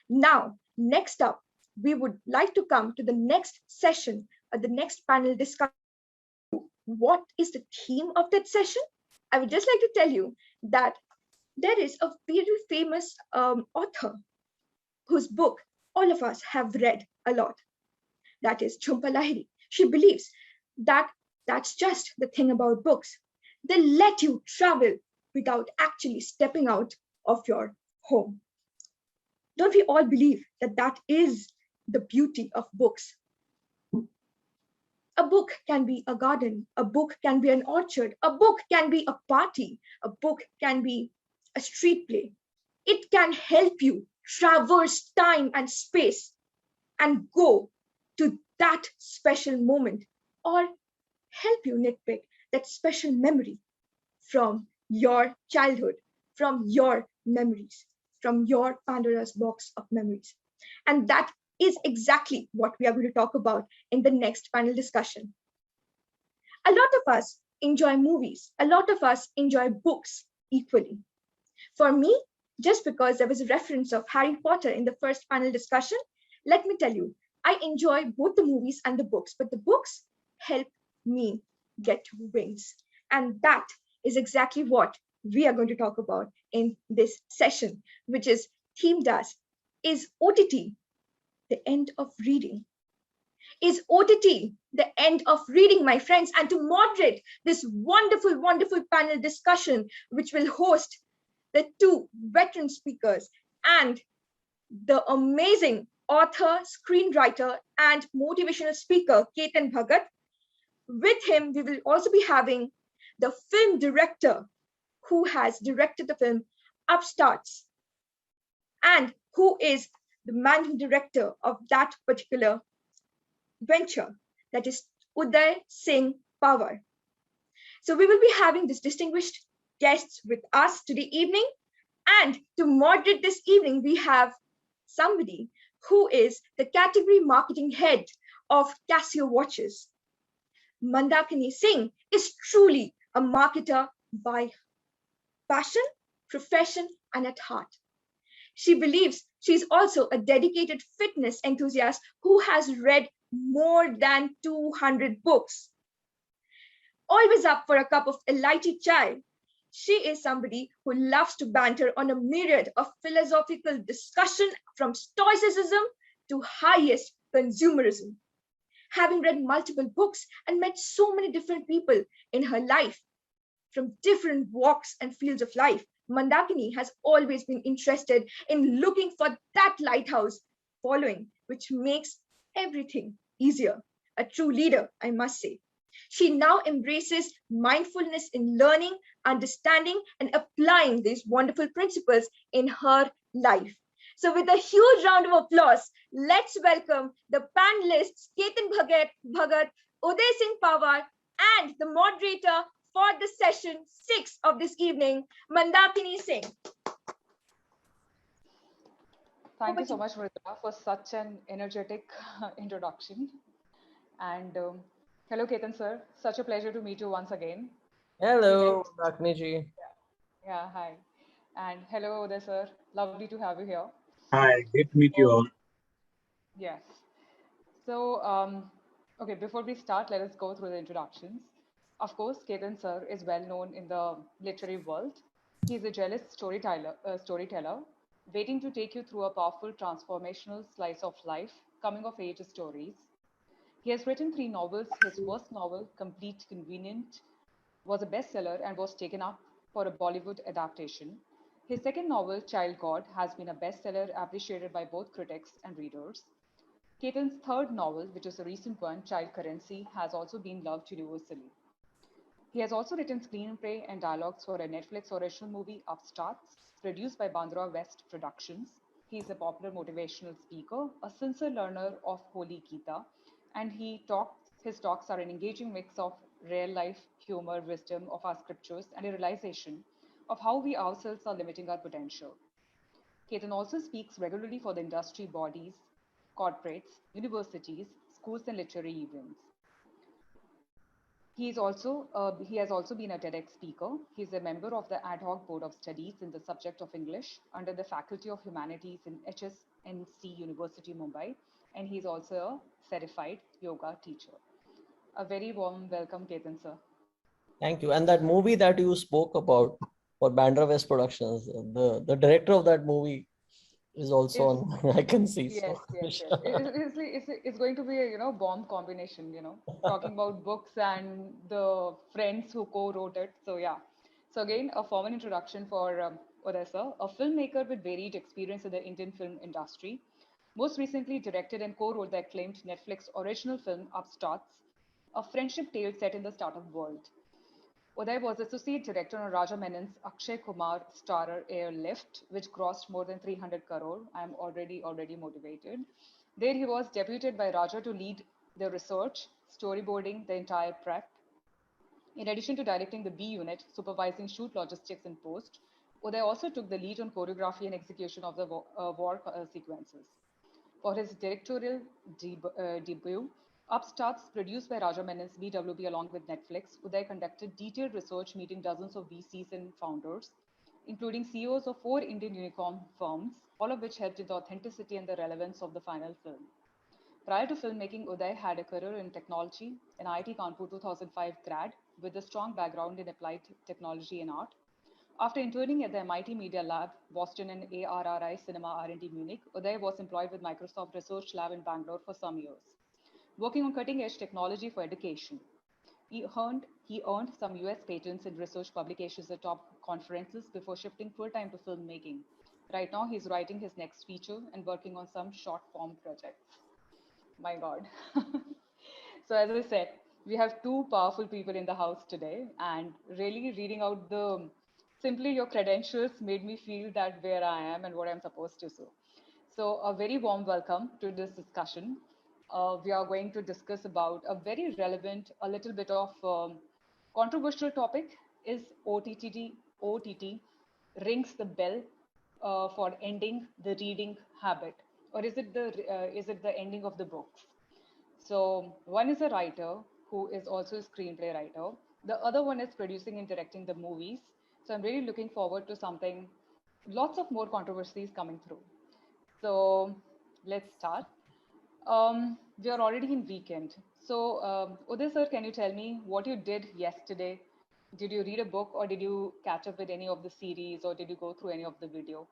Now, next up, we would like to come to the next session or the next panel discussion. What is the theme of that session? I would just like to tell you that there is a very famous author whose book all of us have read a lot. That is Jhumpa Lahiri. She believes that that's just the thing about books. They let you travel without actually stepping out of your home. Don't we all believe that that is the beauty of books? A book can be a garden, a book can be an orchard, a book can be a party, a book can be a street play. It can help you traverse time and space and go to that special moment, or help you nitpick that special memory from your childhood, from your memories, from your Pandora's box of memories. And that is exactly what we are going to talk about in the next panel discussion. A lot of us enjoy movies, a lot of us enjoy books equally. For me, just because there was a reference of Harry Potter in the first panel discussion, let me tell you, I enjoy both the movies and the books, but the books help me get wings. And that is exactly what we are going to talk about in this session, which is themed as, is OTT the end of reading? Is OTT the end of reading, my friends? And to moderate this wonderful, wonderful panel discussion, which will host the two veteran speakers and the amazing author, screenwriter, and motivational speaker, Ketan Bhagat. With him, we will also be having the film director who has directed the film Upstarts and who is the managing director of that particular venture, that is Udai Singh Pawar. So we will be having these distinguished guests with us today evening. And to moderate this evening, we have somebody who is the category marketing head of Casio Watches. Mandakini Singh is truly a marketer by passion, profession, and at heart. She believes she's also a dedicated fitness enthusiast who has read more than 200 books. Always up for a cup of elaichi chai, she is somebody who loves to banter on a myriad of philosophical discussion, from stoicism to highest consumerism. Having read multiple books and met so many different people in her life from different walks and fields of life, Mandakini has always been interested in looking for that lighthouse following, which makes everything easier. A true leader, I must say. She now embraces mindfulness in learning, understanding, and applying these wonderful principles in her life. So with a huge round of applause, let's welcome the panelists, Ketan Bhagat, Udai Singh Pawar, and the moderator for the session 6 of this evening, Mandakini Singh. Thank you so much, Vijaya, for such an energetic introduction. And hello, Ketan sir. Such a pleasure to meet you once again. Hello, Lakshmi ji. Yeah, hi. And hello, Udai sir. Lovely to have you here. Hi, great to meet you all. Yes. So, okay, before we start, let us go through the introductions. Of course, Ketan sir is well known in the literary world. He is a jealous storyteller, waiting to take you through a powerful transformational slice of life, coming of age stories. He has written 3 novels. His first novel, Complete Convenient, was a bestseller and was taken up for a Bollywood adaptation. His second novel, Child God, has been a bestseller appreciated by both critics and readers. Ketan's third novel, which is a recent one, Child Currency, has also been loved universally. He has also written screenplay and dialogues for a Netflix original movie, Upstarts, produced by Bandra West Productions. He is a popular motivational speaker, a sincere learner of Holy Gita, and his talks are an engaging mix of real life humor, wisdom of our scriptures, and a realization of how we ourselves are limiting our potential. Ketan also speaks regularly for the industry bodies, corporates, universities, schools, and literary events. He has also been a TEDx speaker. He is a member of the ad hoc board of studies in the subject of English under the Faculty of Humanities in HS NC University, Mumbai, and he's also a certified yoga teacher. A very warm welcome, Ketan sir. Thank you. And that movie that you spoke about for Bandra West Productions, the director of that movie is also Is on, I can see. Yes, So, yes, yes. It's going to be a bomb combination. Talking about books and the friends who co-wrote it. So yeah. So again, a formal introduction for Odessa, a filmmaker with varied experience in the Indian film industry. Most recently directed and co-wrote the acclaimed Netflix original film Upstarts, a friendship tale set in the startup world. Uday was associate director on Raja Menon's Akshay Kumar starrer Airlift, which grossed more than 300 crore. I am already motivated. There he was deputed by Raja to lead the research, storyboarding, the entire prep. In addition to directing the B unit, supervising shoot logistics and post, Uday also took the lead on choreography and execution of the war sequences. For his directorial debut, Upstarts, produced by Raja Menon's BWB along with Netflix, Uday conducted detailed research meeting dozens of VCs and founders, including CEOs of 4 Indian unicorn firms, all of which helped in the authenticity and the relevance of the final film. Prior to filmmaking, Uday had a career in technology, an IIT Kanpur 2005 grad with a strong background in applied technology and art. After interning at the MIT Media Lab, Boston and ARRI Cinema R&D Munich, Uday was employed with Microsoft Research Lab in Bangalore for some years, working on cutting-edge technology for education. He earned some US patents in research publications at top conferences before shifting full-time to filmmaking. Right now, he's writing his next feature and working on some short-form projects. My God. So, as I said, we have two powerful people in the house today, and really reading out the simply your credentials made me feel that where I am and what I'm supposed to do. So, a very warm welcome to this discussion. We are going to discuss about a very relevant, a little bit of controversial topic is OTT rings the bell for ending the reading habit, or is it the ending of the books? So one is a writer who is also a screenplay writer. The other one is producing and directing the movies. So I'm really looking forward to something, lots of more controversies coming through. So let's start. We are already in weekend. So Uday sir, can you tell me what you did yesterday? Did you read a book or did you catch up with any of the series or did you go through any of the video?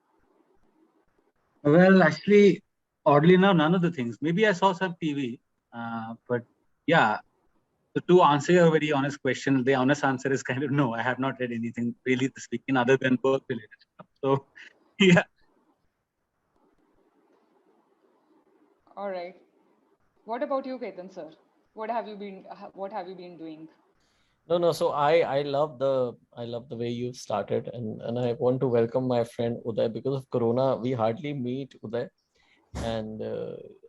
Well, actually, oddly enough, none of the things. Maybe I saw some TV, but yeah. So to answer your very honest question, the honest answer is kind of no. I have not read anything really this weekend other than work-related stuff. So yeah. All right. What about you, Ketan sir? What have you been doing? no. So I love the way you started, and I want to welcome my friend Uday. Because of Corona, we hardly meet Uday, and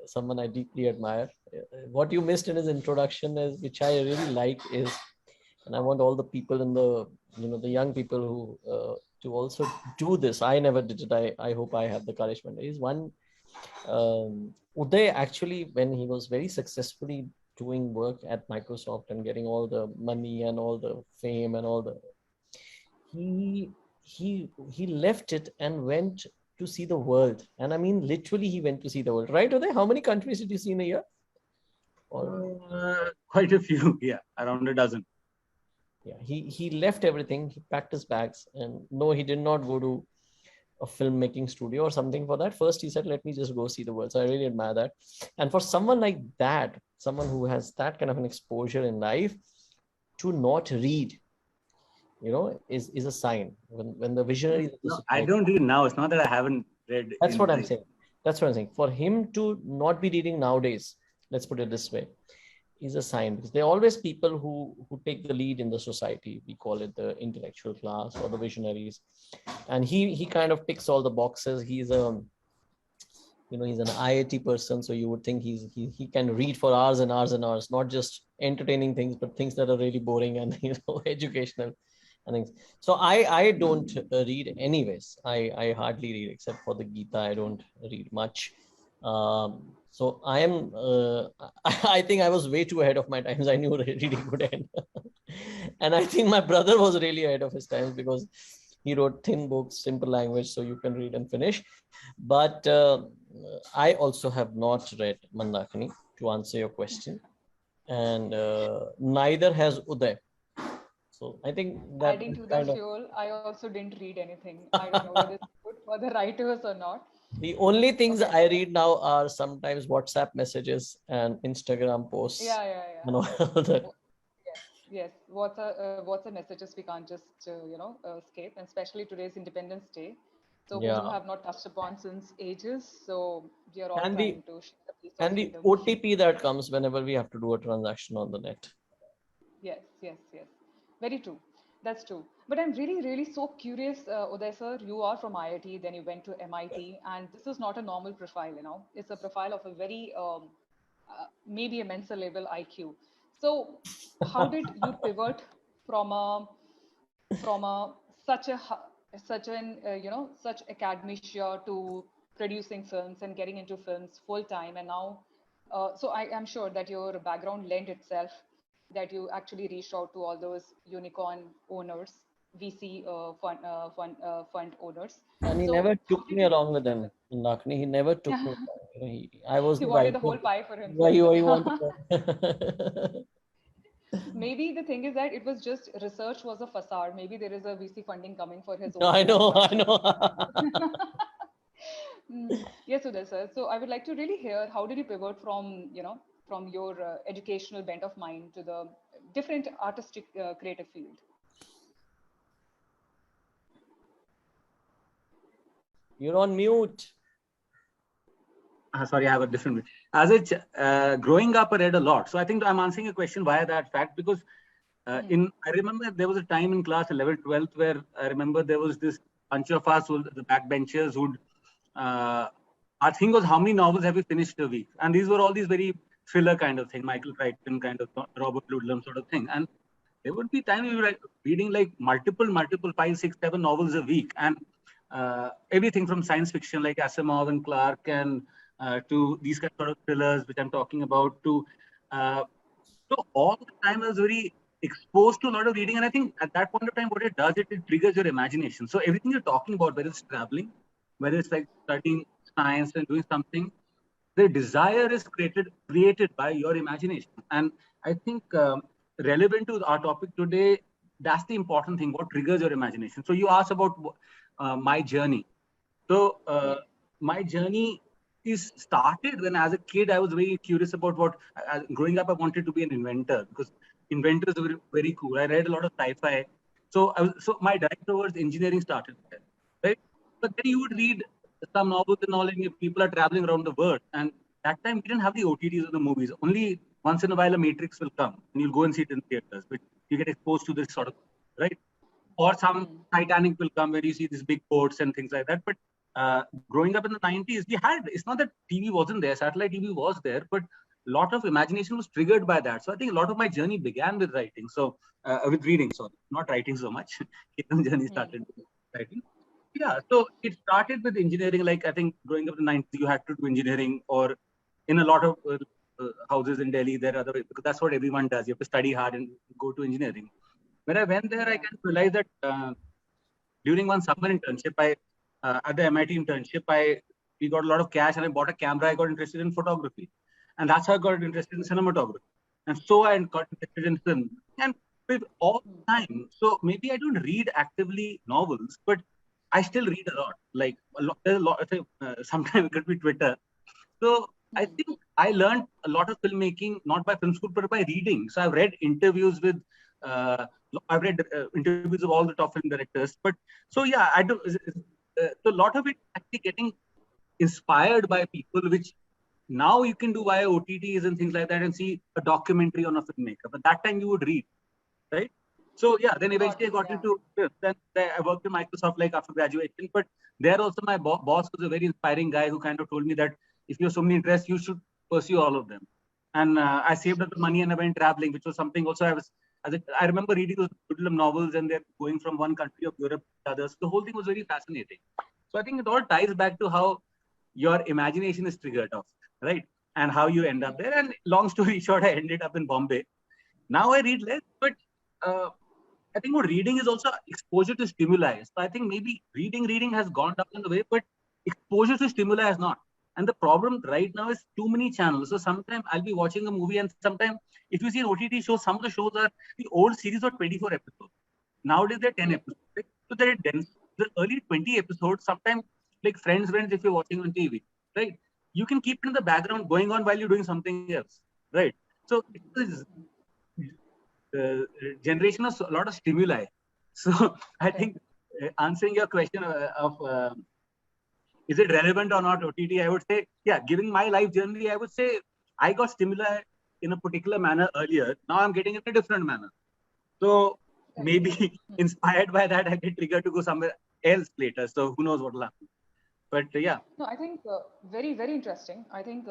someone I deeply admire. What you missed in his introduction is, which I really like, is, and I want all the people in the young people who to also do this. I never did it. I hope I have the courage one day. Is one Uday actually, when he was very successfully doing work at Microsoft and getting all the money and all the fame and all the, he he left it and went to see the world. And I mean, literally, he went to see the world. Right, Uday? How many countries did you see in a year? Quite a few. Yeah, around a dozen. Yeah, he left everything. He packed his bags, and no, he did not go to a filmmaking studio or something for that. First, he said, "Let me just go see the world." So I really admire that. And for someone like that, someone who has that kind of an exposure in life, to not read, is a sign. When the visionary of the No, I society, don't read now. It's not that I haven't read that's in what I'm like. saying. That's what I'm saying. For him to not be reading nowadays, let's put it this way, is a sign, because there are always people who take the lead in the society. We call it the intellectual class or the visionaries, and he kind of ticks all the boxes. He's an IIT person, so you would think he can read for hours and hours and hours, not just entertaining things, but things that are really boring and educational and things. So I don't read anyways. I hardly read except for the Gita. I don't read much. So I am. I think I was way too ahead of my times. I knew reading would end, and I think my brother was really ahead of his times, because he wrote thin books, simple language, so you can read and finish. But I also have not read Mandakini, to answer your question, and neither has Uday. So I think that Adding to the kind of fuel, I also didn't read anything. I don't know whether it's good for the writers or not. the only things Okay. I read now are sometimes WhatsApp messages and Instagram posts. Yeah, yeah, You know, yeah. that, Yes, yes. What's the messages we can't just escape, and especially today's Independence Day, so whom you yeah, have not touched upon since ages. So we are all and the trying to share a piece of and the freedom. OTP that comes whenever we have to do a transaction on the net. Yes, yes, yes. Very true. That's true. But I'm really, really so curious, Uday sir. You are from IIT, then you went to MIT, and this is not a normal profile. It's a profile of a very maybe a Mensa level IQ. So, how did you pivot from a from a such a such an such academia to producing films and getting into films full time, and now so I am sure that your background lent itself that you actually reached out to all those unicorn owners, VC fund owners. And he So never how took did me you along with him in Lakshmi. He never took me along. You know, I was he the wanted the writer. whole pie for Why himself? you want to go? Maybe the thing is that it was just research was a facade. Maybe there is a VC funding coming for his I own know, I project. know. Yes, Udai sir. So I would like to really hear how did you pivot from from your educational bent of mind to the different artistic creative field? You're on mute. Sorry, I have a different. As a growing up, I read a lot. So I think I'm answering a question via that fact because I remember there was a time in class 11th, 12th where I remember there was this bunch of us, the backbenchers, who'd our thing was how many novels have you finished a week, and these were all these very filler kind of thing, Michael Crichton kind of, Robert Ludlum sort of thing, and there would be times we were reading like multiple 5, 6, 7 novels a week, and everything from science fiction like Asimov and Clarke and to these kind of sort of thrillers which I'm talking about to so all the time I was very exposed to a lot of reading, and I think at that point of time what it does, it triggers your imagination. So everything you're talking about, whether it's traveling, whether it's like studying science and doing something, the desire is created by your imagination. And I think relevant to our topic today, that's the important thing, what triggers your imagination. So you asked about my journey. So my journey is started when as a kid I was very curious about what growing up I wanted to be an inventor because inventors were very cool. I read a lot of sci-fi. So my drive towards engineering started there, right? But then you would read some novels and all, and people are traveling around the world. And that time we didn't have the OTTs of the movies. Only once in a while a Matrix will come and you'll go and see it in theaters, but you get exposed to this sort of, right? Or some Titanic will come where you see these big boats and things like that. But growing up in the 90s, it's not that TV wasn't there, satellite TV was there, but a lot of imagination was triggered by that. So I think a lot of my journey began with writing. So with reading, sorry, not writing so much. Ketan's journey started with writing. Yeah, so it started with engineering. Like I think growing up in the 90s, you had to do engineering, or in a lot of houses in Delhi, there are other because that's what everyone does. You have to study hard and go to engineering. When I went there, I kind of realized that during one summer internship, at the MIT internship, we got a lot of cash and I bought a camera. I got interested in photography, and that's how I got interested in cinematography. And so I got interested in film, and with all the time. So maybe I don't read actively novels, but I still read a lot. Like there's a lot. Sometimes it could be Twitter. So I think I learned a lot of filmmaking not by film school but by reading. So I've read interviews with. I've read interviews of all the top film directors. But so yeah, I do. So a lot of it actually getting inspired by people, which now you can do via OTTs and things like that, and see a documentary on a filmmaker. But that time you would read, right? So yeah, then eventually I got into film. Then I worked in Microsoft like after graduation. But there also my boss was a very inspiring guy who kind of told me that if you have so many interests, you should pursue all of them. And I saved up the money and I went traveling, which was something also I remember reading those Ludlum novels and they're going from one country of Europe to others. The whole thing was very fascinating. So I think it all ties back to how your imagination is triggered off, right? And how you end up there. And long story short, I ended up in Bombay. Now I read less, but I think what reading is also exposure to stimuli. So I think maybe reading has gone down in the way, but exposure to stimuli has not. And the problem right now is too many channels. So sometimes I'll be watching a movie, and sometimes if you see an OTT show, some of the shows are the old series are 24 episodes. Nowadays they're 10 episodes. Right? So they're dense. The early 20 episodes, sometimes like Friends, if you're watching on TV, right? You can keep it in the background going on while you're doing something else, right? So it is generation of a lot of stimuli. So I think answering your question of is it relevant or not OTT, I would say, yeah, giving my life journey, I would say I got stimuli in a particular manner earlier. Now I'm getting it in a different manner. So maybe inspired by that, I get triggered to go somewhere else later. So who knows what will happen. But yeah. No, I think very, very interesting. I think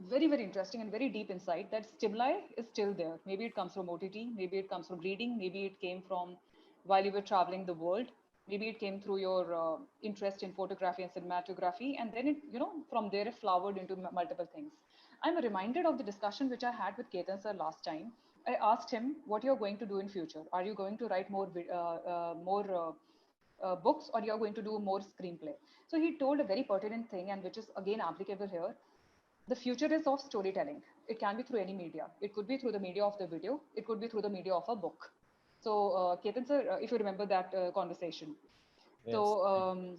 very, very interesting and very deep insight that stimuli is still there. Maybe it comes from OTT, maybe it comes from reading, maybe it came from while you were traveling the world, maybe it came through your interest in photography and cinematography, and then it, from there it flowered into multiple things. I'm reminded of the discussion which I had with Ketan sir last time. I asked him what you're going to do in future. Are you going to write more books, or you're going to do more screenplay? So he told a very pertinent thing, and which is again applicable here. The future is of storytelling. It can be through any media. It could be through the media of the video. It could be through the media of a book. So Ketan sir, if you remember that conversation. Yes. So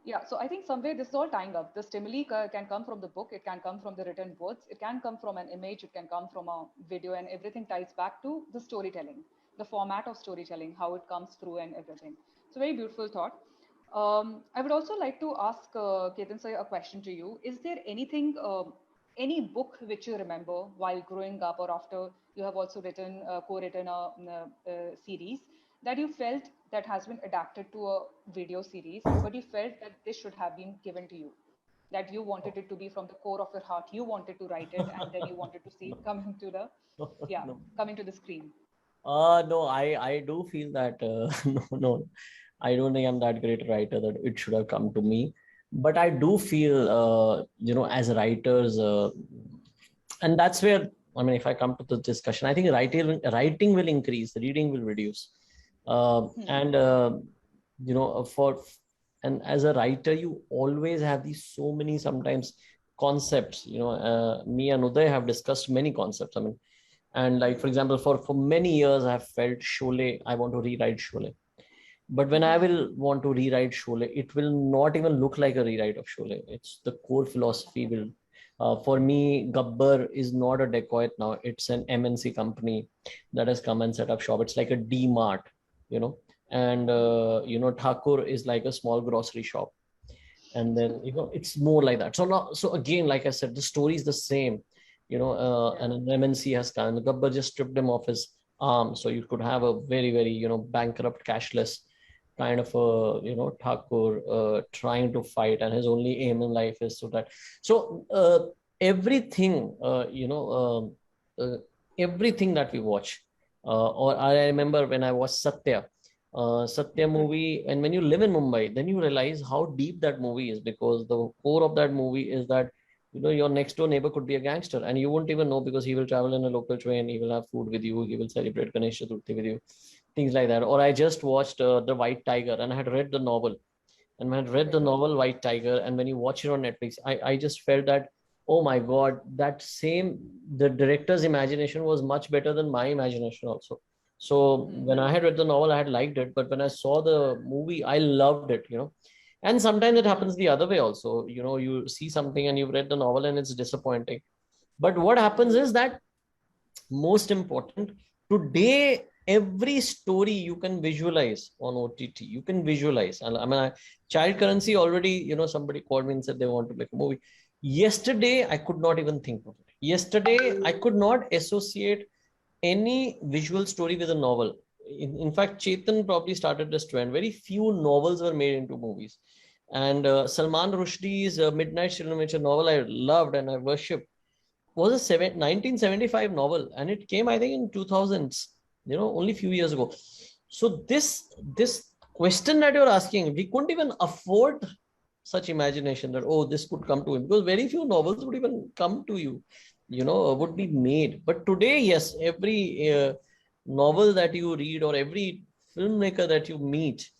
yeah, so I think somewhere this is all tying up. The stimuli can come from the book. It can come from the written words. It can come from an image. It can come from a video, and everything ties back to the storytelling, the format of storytelling, how it comes through and everything. So very beautiful thought. I would also like to ask Ketan sir a question to you. Is there anything, any book which you remember while growing up, or after you have also written, co-written a series that you felt that has been adapted to a video series, but you felt that this should have been given to you, that you wanted it to be from the core of your heart, you wanted to write it, and then you wanted to see it coming to the, coming to the screen? No, I do feel that, no, I don't think I'm that great a writer that it should have come to me. But I do feel, as writers, and that's where, I mean, if I come to the discussion, I think writing will increase, reading will reduce. And as a writer, you always have these so many sometimes concepts. Me and Udai have discussed many concepts. I mean, and like, for example, for many years, I have felt Sholay, I want to rewrite Sholay. But when I will want to rewrite Sholay, it will not even look like a rewrite of Sholay. It's the core philosophy will. For me, Gabbar is not a dacoit now. It's an MNC company that has come and set up shop. It's like a D-Mart, and Thakur is like a small grocery shop. And then, it's more like that. So again, like I said, the story is the same, and an MNC has come. Gabbar just stripped him off his arm. So you could have a very, very, bankrupt, cashless kind of a, Thakur trying to fight, and his only aim in life is so that. So everything, everything that we watch, or I remember when I watched Satya movie, and when you live in Mumbai, then you realize how deep that movie is, because the core of that movie is that, your next door neighbor could be a gangster, and you won't even know, because he will travel in a local train, he will have food with you, he will celebrate Ganesh Chaturthi with you, things like that. Or I just watched The White Tiger, and I had read the novel, and when I read the novel White Tiger, and when you watch it on Netflix, I just felt that, oh my God, the director's imagination was much better than my imagination also. So when I had read the novel, I had liked it, but when I saw the movie, I loved it, And sometimes it happens the other way also. You see something and you've read the novel and it's disappointing. But what happens is that, most important, today, every story you can visualize on OTT. You can visualize. And I mean, Child Currency already, somebody called me and said they want to make a movie. Yesterday, I could not even think of it. Yesterday, I could not associate any visual story with a novel. In fact, Chetan probably started this trend. Very few novels were made into movies. And Salman Rushdie's Midnight Signature novel I loved and I worshipped was a 1975 novel. And it came, I think, in 2000s, only a few years ago. So this question that you're asking, we couldn't even afford such imagination that, oh, this could come to him, because very few novels would even come to you, would be made. But today, yes, every novel that you read or every filmmaker that you meet,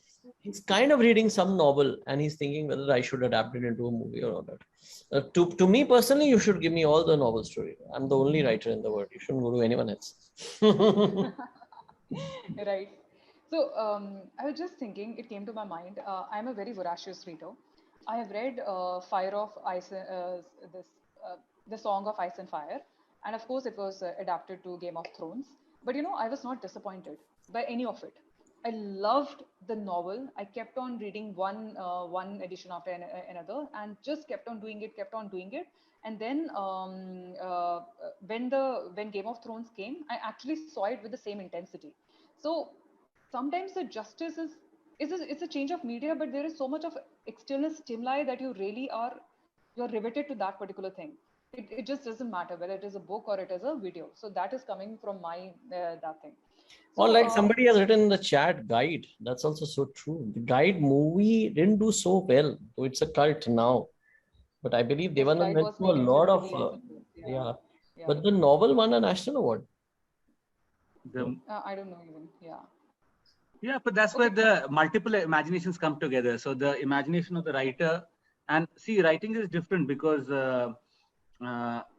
He's kind of reading some novel and he's thinking whether I should adapt it into a movie or not. To me personally, you should give me all the novel story. I'm the only writer in the world. You shouldn't go to anyone else. Right. So I was just thinking, it came to my mind. I'm a very voracious reader. I have read Fire of Ice, this the Song of Ice and Fire, and of course it was adapted to Game of Thrones. But I was not disappointed by any of it. I loved the novel. I kept on reading one edition after another, and just kept on doing it. And then when Game of Thrones came, I actually saw it with the same intensity. So sometimes the justice is it's a change of media, but there is so much of external stimuli that you're riveted to that particular thing. It just doesn't matter whether it is a book or it is a video. So that is coming from my that thing. Or So like somebody has written in the chat, Guide. That's also so true. The Guide movie didn't do so well, so it's a cult now. But I believe yes, Devanand Guide went was through a made into lot a of movie. yeah. Yeah. But the novel won a national award. I don't know even. Yeah. Yeah, but that's where the multiple imaginations come together. So the imagination of the writer, and see, writing is different because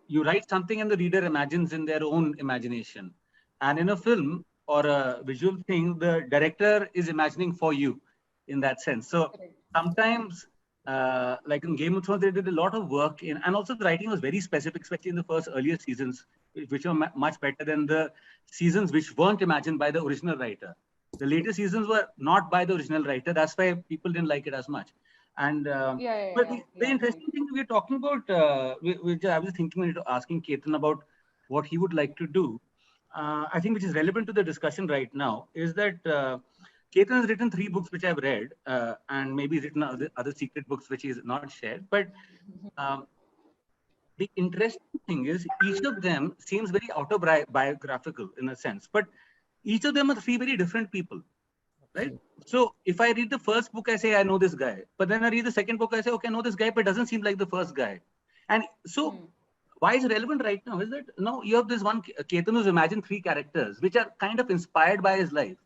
you write something and the reader imagines in their own imagination. And in a film or a visual thing, the director is imagining for you in that sense. So sometimes, like in Game of Thrones, they did a lot of work in, and also the writing was very specific, especially in the first earlier seasons, which were much better than the seasons which weren't imagined by the original writer. The later seasons were not by the original writer. That's why people didn't like it as much. And but the interesting thing we're talking about, which I was thinking when asking Ketan about what he would like to do, I think which is relevant to the discussion right now, is that Ketan has written 3 books which I've read, and maybe written other secret books which he's not shared. But the interesting thing is each of them seems very autobiographical in a sense, but each of them are 3 very different people, right? So if I read the first book, I say, I know this guy. But then I read the second book, I say, okay, I know this guy, but it doesn't seem like the first guy. And so why it's relevant right now is that now you have this one, Ketan, who's imagined 3 characters, which are kind of inspired by his life,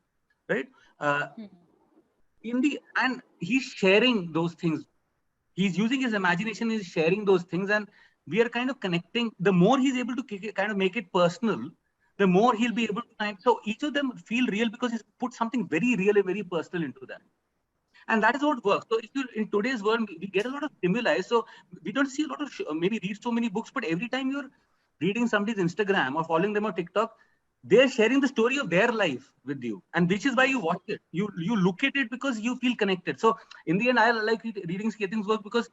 right? And he's sharing those things. He's using his imagination, he's sharing those things, and we are kind of connecting. The more he's able to kind of make it personal, the more he'll be able to find. So each of them feel real because he's put something very real and very personal into that. And that is what works. So if you, in today's world, we get a lot of stimuli. So we don't see a lot of, maybe read so many books, but every time you're reading somebody's Instagram or following them on TikTok, they're sharing the story of their life with you. And which is why you watch it. You look at it because you feel connected. So in the end, I like reading Ketan's work because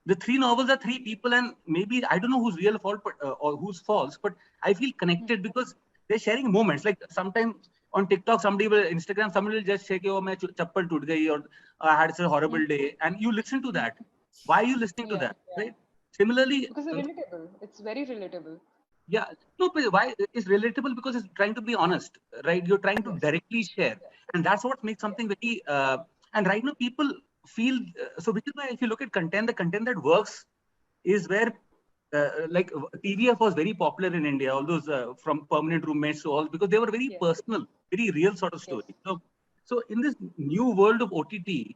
the 3 novels are 3 people, and maybe I don't know who's real fault, but, or who's false, but I feel connected because they're sharing moments. Like sometimes on TikTok, somebody will just say, oh, my chappal toot gayi, or I had such a horrible day. And you listen to that. Why are you listening to that? Right? Similarly, because it's relatable. It's very relatable. Yeah, no, but why it's relatable? Because it's trying to be honest, right? You're trying to directly share, and that's what makes something very. And right now, people feel so, which is why if you look at content, the content that works is where, like TVF was very popular in India. All those from Permanent Roommates to all, because they were very personal, very real sort of story. So in this new world of OTT.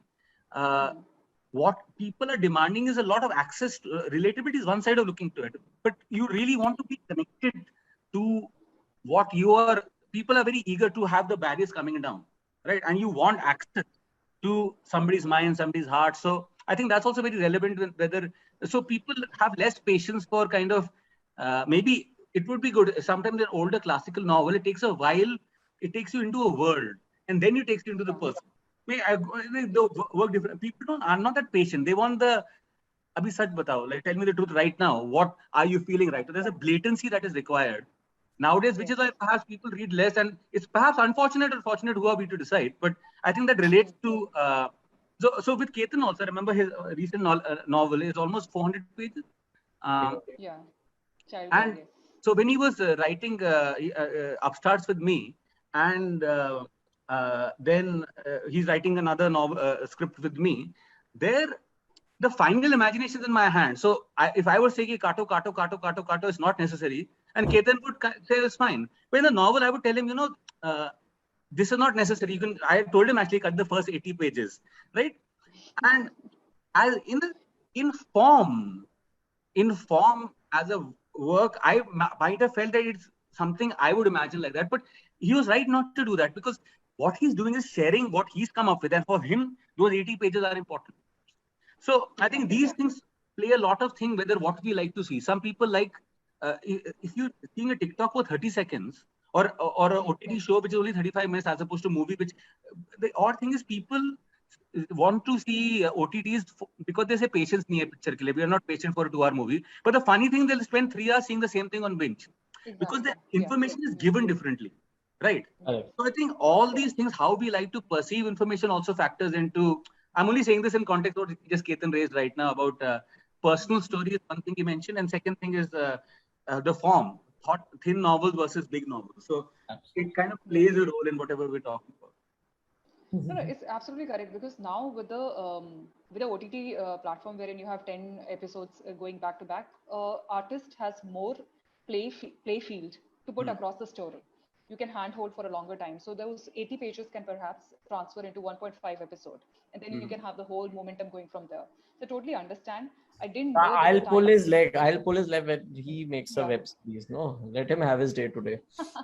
What people are demanding is a lot of access to relatability is one side of looking to it, but you really want to be connected to what you are. People are very eager to have the barriers coming down, right? And you want access to somebody's mind, somebody's heart. So I think that's also very relevant with whether, so people have less patience for kind of, maybe it would be good. Sometimes an older classical novel, it takes a while, it takes you into a world and then it takes you into the person. They work different. People are not that patient. They want the abhi sach batao, like tell me the truth right now. What are you feeling right now? There's a blatancy that is required nowadays, which is why perhaps people read less, and it's perhaps unfortunate or fortunate, who are we to decide? But I think that relates to. So with Ketan also, I remember his recent novel is almost 400 pages. And so when he was writing Upstarts with me, and then he's writing another novel script with me. There, the final imagination is in my hand. So if I were saying kato, it's not necessary, and Ketan would say it's fine. But in the novel, I would tell him, this is not necessary. I told him actually cut the first 80 pages, right? And as in form as a work, I might have felt that it's something I would imagine like that, but he was right not to do that, because what he's doing is sharing what he's come up with, and for him, those 80 pages are important. So I think these things play a lot of things, whether what we like to see. Some people like, if you're seeing a TikTok for 30 seconds, or an OTT show which is only 35 minutes as opposed to movie, which the odd thing is people want to see OTTs because they say patience nahi hai picture ke liye. We are not patient for a 2-hour movie. But the funny thing, they'll spend 3 hours seeing the same thing on binge, because the information is given differently, right? So I think all these things, how we like to perceive information, also factors into. I'm only saying this in context of what just Ketan raised right now about personal stories. One thing you mentioned, and second thing is the form, thin novels versus big novels. So it kind of plays a role in whatever we're talking about. No, it's absolutely correct, because now with the OTT platform wherein you have 10 episodes going back to back, artist has more play field to put across the story. You can handhold for a longer time. So those 80 pages can perhaps transfer into 1.5 episode, and then you can have the whole momentum going from there. So totally understand. I didn't know that I'll pull his leg. I'll pull his leg when he makes a web series. No, let him have his day today.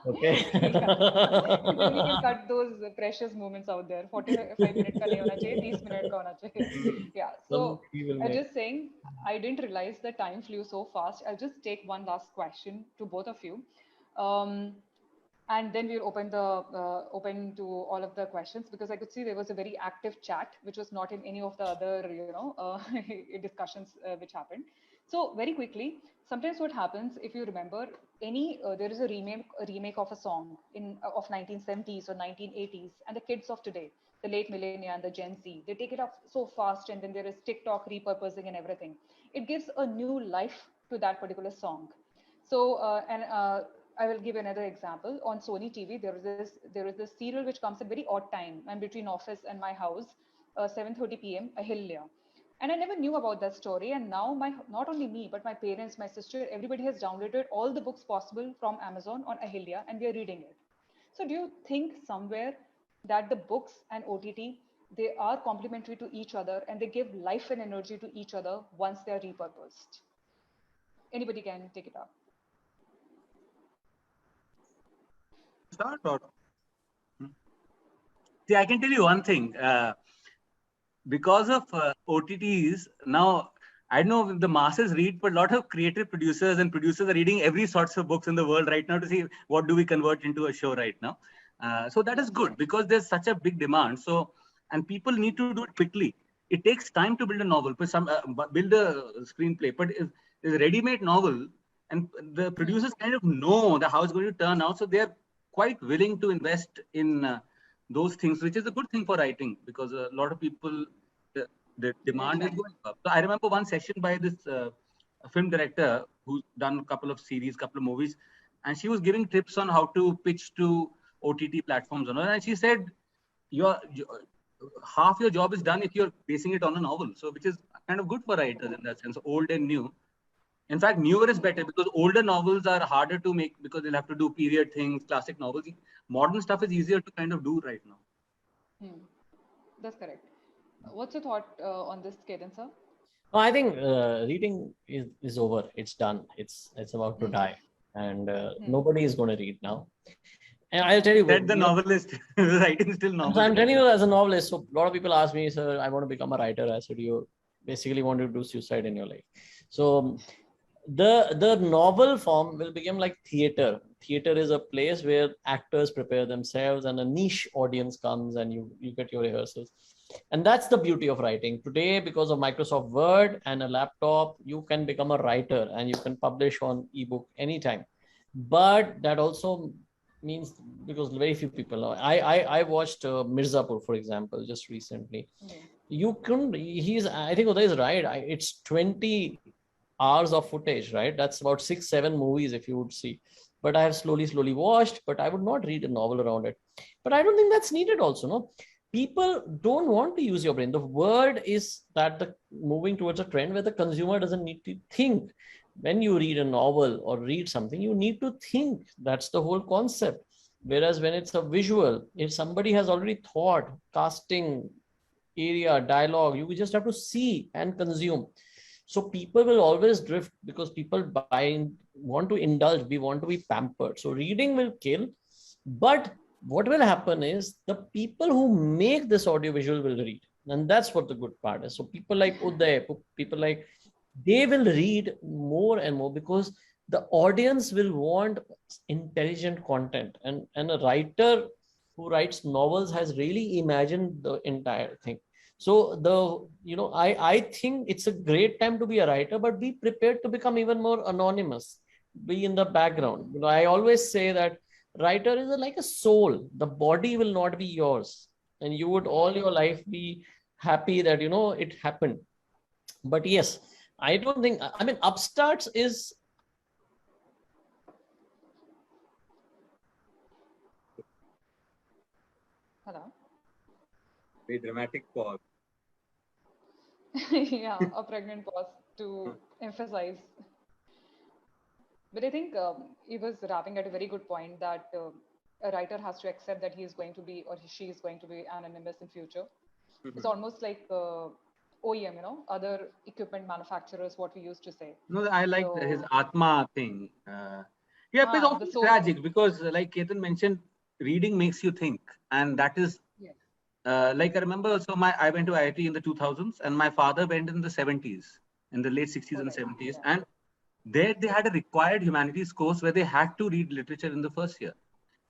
Okay. Then you can cut those precious moments out there. 45 minutes ka nahi hona chahiye, 30 minutes ka hona chahiye. Yeah. So I'm just saying, I didn't realize the time flew so fast. I'll just take one last question to both of you. And then we'll open to all of the questions, because I could see there was a very active chat, which was not in any of the other, discussions which happened. So very quickly, sometimes what happens, if you remember, there is a remake of a song of 1970s or 1980s, and the kids of today, the late millennia and the Gen Z, they take it up so fast, and then there is TikTok repurposing and everything. It gives a new life to that particular song. So I will give another example. On Sony TV, there is this serial which comes at very odd time. I'm between office and my house, 7:30 p.m. Ahilya. And I never knew about that story. And now not only me, but my parents, my sister, everybody has downloaded all the books possible from Amazon on Ahilya, and we are reading it. So do you think somewhere that the books and OTT, they are complementary to each other, and they give life and energy to each other once they are repurposed? Anybody can take it up. See, I can tell you one thing. Because of OTTs, now, I know the masses read, but a lot of creative producers and producers are reading every sorts of books in the world right now to see what do we convert into a show right now. So that is good, because there's such a big demand. So, and people need to do it quickly. It takes time to build a novel, build a screenplay, but if there's a ready-made novel, and the producers kind of know how it's going to turn out, so they're quite willing to invest in those things, which is a good thing for writing, because a lot of people, the demand is going up. So I remember one session by this film director who's done a couple of series, couple of movies, and she was giving tips on how to pitch to OTT platforms. And she said, half your job is done if you're basing it on a novel. So which is kind of good for writers in that sense, old and new. In fact, newer is better, because older novels are harder to make, because they'll have to do period things, classic novels. Modern stuff is easier to kind of do right now. That's correct. What's your thought on this, Ketan sir? No, I think reading is over. It's done. It's about to die, and nobody is going to read now. And I'll tell you, said the novelist, writing still novel. So I'm telling you, as a novelist, so a lot of people ask me, sir, I want to become a writer. I said, you basically want to do suicide in your life. So the novel form will become like theater. Theater is a place where actors prepare themselves, and a niche audience comes, and you get your rehearsals. And that's the beauty of writing. Today, because of Microsoft Word and a laptop, you can become a writer, and you can publish on ebook anytime. But that also means, because very few people know. I watched Mirzapur, for example, just recently. You couldn't, I think Udai is right. It's 20 hours of footage, right? That's about 6-7 movies if you would see. But I have slowly watched, but I would not read a novel around it. But I don't think that's needed also, no? People don't want to use your brain. The word is that the moving towards a trend where the consumer doesn't need to think. When you read a novel or read something, you need to think. That's the whole concept. Whereas when it's a visual, if somebody has already thought, casting, area, dialogue, you just have to see and consume. So people will always drift because people want to indulge, we want to be pampered. So reading will kill, but what will happen is the people who make this audiovisual will read. And that's what the good part is. So people like Udai, people like, they will read more and more because the audience will want intelligent content. And a writer who writes novels has really imagined the entire thing. So I think it's a great time to be a writer, but be prepared to become even more anonymous, be in the background. I always say that writer is like a soul. The body will not be yours, and you would all your life be happy that it happened. But yes, I don't think, I mean, Upstarts is Hello. Very dramatic pause. Yeah, a pregnant pause to emphasize. But I think he was wrapping at a very good point that a writer has to accept that he is going to be, or she is going to be, anonymous in future. It's almost like OEM, other equipment manufacturers, what we used to say. No, I like his Atma thing. Yeah, but it's also tragic because, like Ketan mentioned, reading makes you think, and that is like I remember. So I went to IIT in the 2000s, and my father went in the 70s, in the late 60s and 70s, and there they had a required humanities course where they had to read literature in the first year.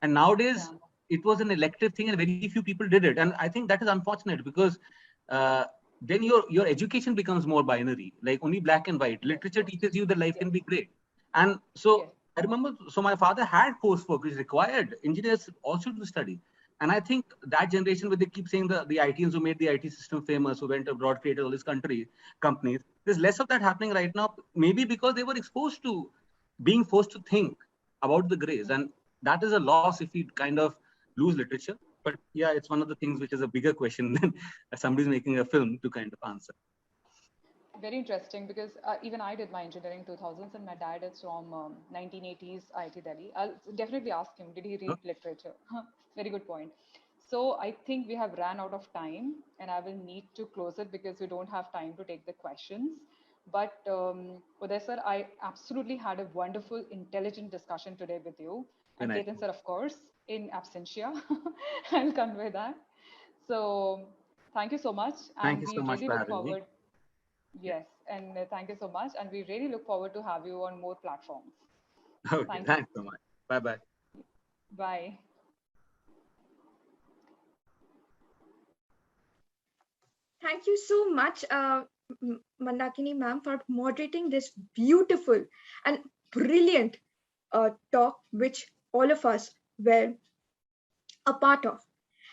And nowadays it was an elective thing, and very few people did it. And I think that is unfortunate because then your education becomes more binary, like only black and white. Literature teaches you that life can be great. And so I remember, so my father had coursework which required engineers also to study. And I think that generation where they keep saying the ITians who made the IT system famous, who went abroad, created all these companies, there's less of that happening right now, maybe because they were exposed to being forced to think about the grays. And that is a loss if we kind of lose literature. But yeah, it's one of the things which is a bigger question than somebody's making a film to kind of answer. Very interesting, because even I did my engineering 2000s, and my dad is from 1980s IIT Delhi. I'll definitely ask him, did he read literature? Very good point. So I think we have ran out of time, and I will need to close it because we don't have time to take the questions. But Udai sir, I absolutely had a wonderful, intelligent discussion today with you. And Ketan sir, of course, in absentia. I'll convey that. So thank you so much. Thank you so much for having me. Yes, and thank you so much. And we really look forward to have you on more platforms. Okay, thanks so much. Bye-bye. Bye. Thank you so much, Mandakini ma'am, for moderating this beautiful and brilliant talk, which all of us were a part of.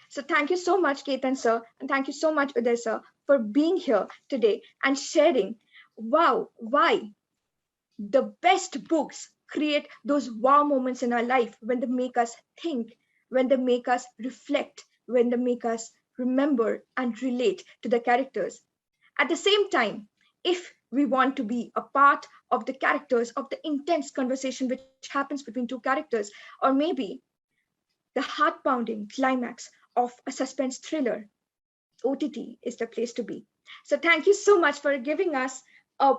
So thank you so much, Ketan sir, and thank you so much, Udai sir, for being here today and sharing why the best books create those wow moments in our life, when they make us think, when they make us reflect, when they make us remember and relate to the characters. At the same time, if we want to be a part of the characters, of the intense conversation which happens between two characters, or maybe the heart-pounding climax of a suspense thriller, OTT is the place to be. So thank you so much for giving us a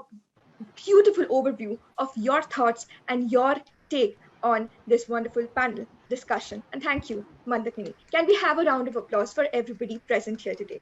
beautiful overview of your thoughts and your take on this wonderful panel discussion. And thank you, Mandakini. Can we have a round of applause for everybody present here today?